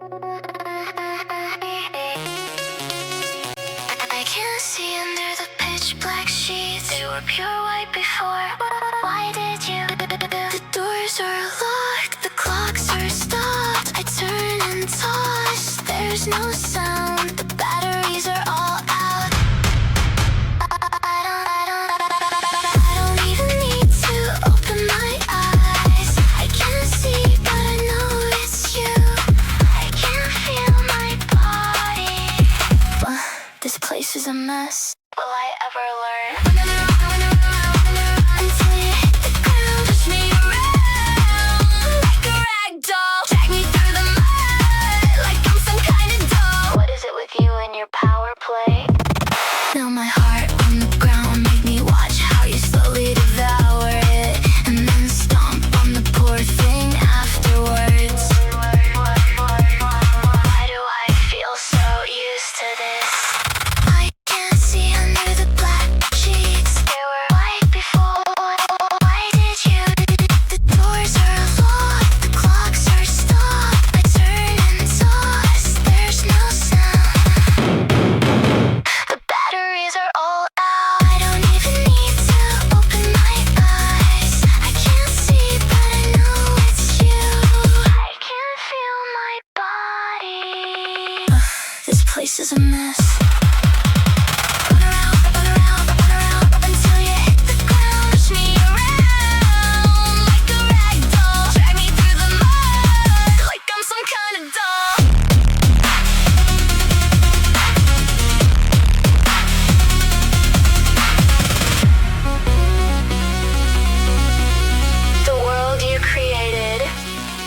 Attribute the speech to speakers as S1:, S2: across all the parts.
S1: I can't see under the pitch black sheets. They were pure white before. Why did you? The doors are locked, the clocks are stopped. I turn and toss, there's no sound. The batteries are all out. I don't even need to open my eyes. I can't see, but I know it's you. I can't feel my body. This place is a mess. Will I ever learn? Until you hit the ground, push me around like a rag doll. Drag me through the mud like I'm some kind of doll. What is it with you and your power play? Now my heart on the ground, make me watch how you slowly devour it, and then stomp on the poor thing afterwards. Why do I feel so used to this? I can't see under the black sheets. They were white before. Why did you? The doors are locked, the clocks are stopped. I turn and toss, there's no sound. The batteries are all out. I don't even need to open my eyes. I can't see, but I know it's you. I can't feel my body. This place is a mess. Run around until you hit the ground. Push me around like a rag doll. Drag me through the mud like I'm some kind of doll. The world you created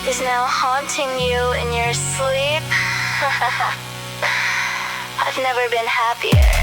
S1: is now haunting you in your sleep. I've never been happier.